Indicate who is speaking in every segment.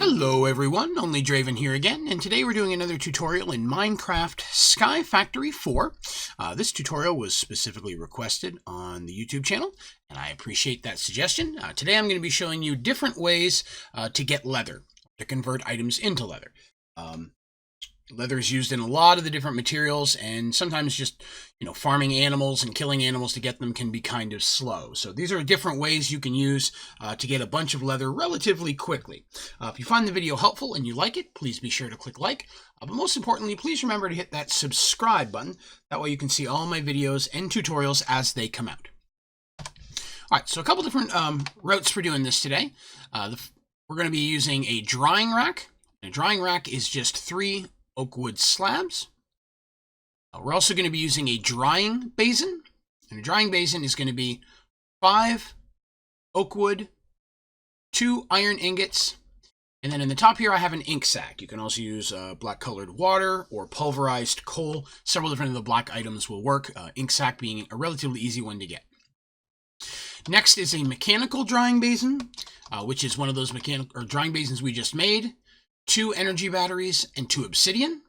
Speaker 1: Hello everyone, Onlydraven here again, and today we're doing another tutorial in Minecraft Sky Factory 4. This tutorial was specifically requested on the YouTube channel, and I appreciate that suggestion. Today I'm going to be showing you different ways to get leather, to convert items into leather. Leather is used in a lot of the different materials, and sometimes just, farming animals and killing animals to get them can be kind of slow. So these are different ways you can use to get a bunch of leather relatively quickly. If you find the video helpful and you like it, please be sure to click like. But most importantly, please remember to hit that subscribe button. That way you can see all my videos and tutorials as they come out. All right, so a couple different routes for doing this today. We're going to be using a drying rack. A drying rack is just 3 oak wood slabs. We're also going to be using a drying basin. And a drying basin is going to be 5 oak wood, 2 iron ingots, and then in the top here I have an ink sac. You can also use black colored water or pulverized coal. Several different of the black items will work, ink sac being a relatively easy one to get. Next is a mechanical drying basin, which is one of those drying basins we just made. 2 energy batteries, and 2 obsidian.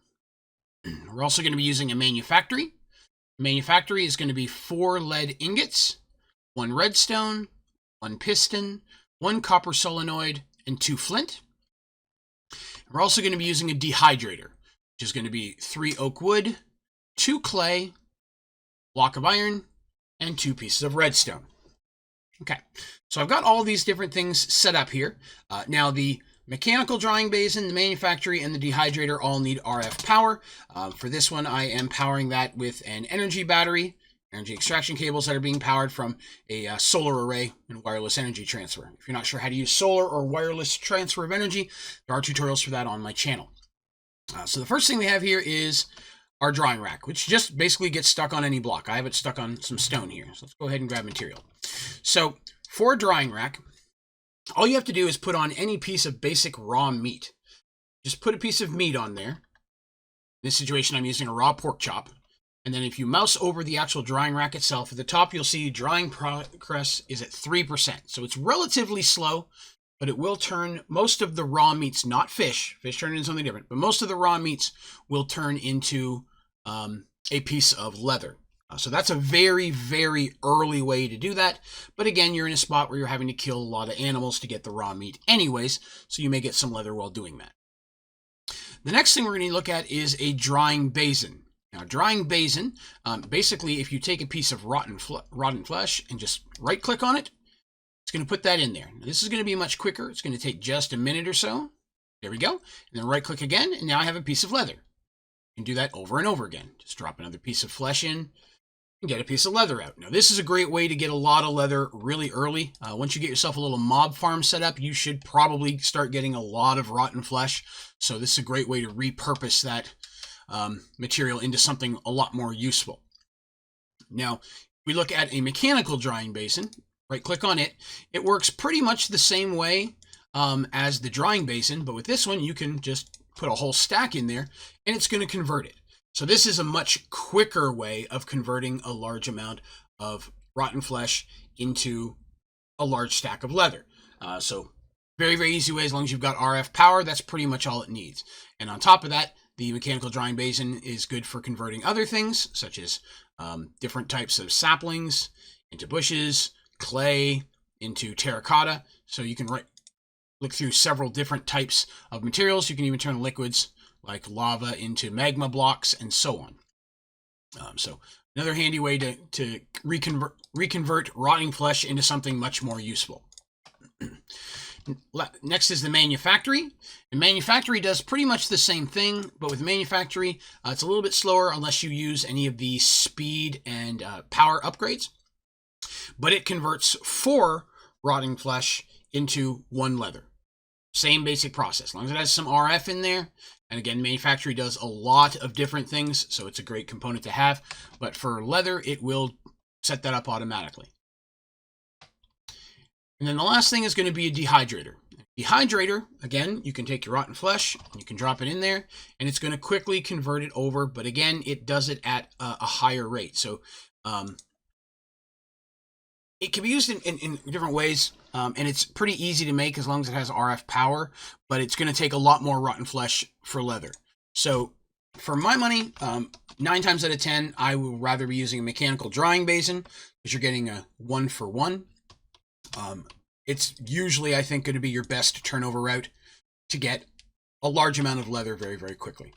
Speaker 1: We're also going to be using a manufactory. The manufactory is going to be 4 lead ingots, 1 redstone, 1 piston, 1 copper solenoid, and 2 flint. We're also going to be using a dehydrator, which is going to be 3 oak wood, 2 clay, block of iron, and 2 pieces of redstone. Okay, so I've got all these different things set up here. Now the mechanical drying basin, the manufactory, and the dehydrator all need RF power. For this one, I am powering that with an energy battery, energy extraction cables that are being powered from a solar array and wireless energy transfer. If you're not sure how to use solar or wireless transfer of energy, there are tutorials for that on my channel. So the first thing we have here is our drying rack, which just basically gets stuck on any block. I have it stuck on some stone here. So let's go ahead and grab material. So for a drying rack, all you have to do is put on any piece of basic raw meat. Just put a piece of meat on there. In this situation, I'm using a raw pork chop. And then if you mouse over the actual drying rack itself, at the top you'll see drying progress is at 3%. So it's relatively slow, but it will turn most of the raw meats, not fish. Fish turn into something different. But most of the raw meats will turn into a piece of leather. So that's a very, very early way to do that. But again, you're in a spot where you're having to kill a lot of animals to get the raw meat anyways, so you may get some leather while doing that. The next thing we're going to look at is a drying basin. Now, drying basin, basically, if you take a piece of rotten flesh and just right-click on it, it's going to put that in there. Now, this is going to be much quicker. It's going to take just a minute or so. There we go. And then right-click again, and now I have a piece of leather. You can do that over and over again. Just drop another piece of flesh in, and get a piece of leather out. Now, this is a great way to get a lot of leather really early. Once you get yourself a little mob farm set up, you should probably start getting a lot of rotten flesh. So this is a great way to repurpose that material into something a lot more useful. Now, if we look at a mechanical drying basin, right-click on it, it works pretty much the same way as the drying basin, but with this one, you can just put a whole stack in there, and it's going to convert it. So this is a much quicker way of converting a large amount of rotten flesh into a large stack of leather. So very, very easy way. As long as you've got RF power, that's pretty much all it needs. And on top of that, the mechanical drying basin is good for converting other things, such as different types of saplings into bushes, clay into terracotta. So you can look through several different types of materials. You can even turn liquids like lava into magma blocks, and so on. So another handy way to reconvert rotting flesh into something much more useful. Next is the manufactory. The manufactory does pretty much the same thing, but with manufactory, it's a little bit slower unless you use any of the speed and power upgrades. But it converts 4 rotting flesh into 1 leather. Same basic process, as long as it has some RF in there. And again, manufactory does a lot of different things, so it's a great component to have. But for leather, it will set that up automatically. And then the last thing is going to be a dehydrator. Dehydrator, again, you can take your rotten flesh, you can drop it in there, and it's going to quickly convert it over. But again, it does it at a higher rate. So it can be used in different ways. and it's pretty easy to make as long as it has RF power, but it's going to take a lot more rotten flesh for leather. So for my money, 9 times out of 10, I would rather be using a mechanical drying basin because you're getting a 1-for-1. It's usually, I think, going to be your best turnover route to get a large amount of leather very, very quickly.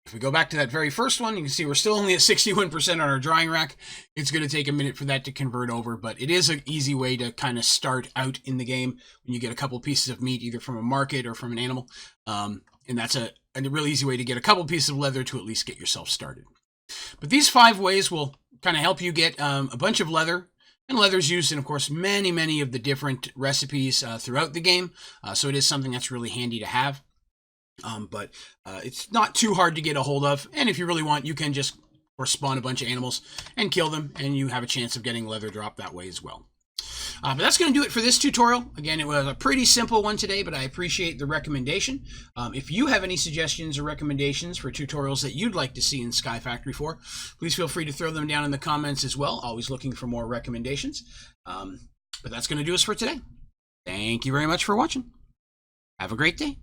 Speaker 1: If we go back to that very first one, you can see we're still only at 61% on our drying rack. It's going to take a minute for that to convert over, but it is an easy way to kind of start out in the game when you get a couple pieces of meat, either from a market or from an animal. And that's a really easy way to get a couple pieces of leather to at least get yourself started. But these 5 ways will kind of help you get a bunch of leather. And leather is used in, of course, many of the different recipes throughout the game. So it is something that's really handy to have. But it's not too hard to get a hold of, and if you really want, you can just spawn a bunch of animals and kill them, and you have a chance of getting leather drop that way as well. But that's going to do it for this tutorial. Again, it was a pretty simple one today, but I appreciate the recommendation. If you have any suggestions or recommendations for tutorials that you'd like to see in Sky Factory 4, please feel free to throw them down in the comments as well. Always looking for more recommendations. But that's going to do us for today. Thank you very much for watching. Have a great day.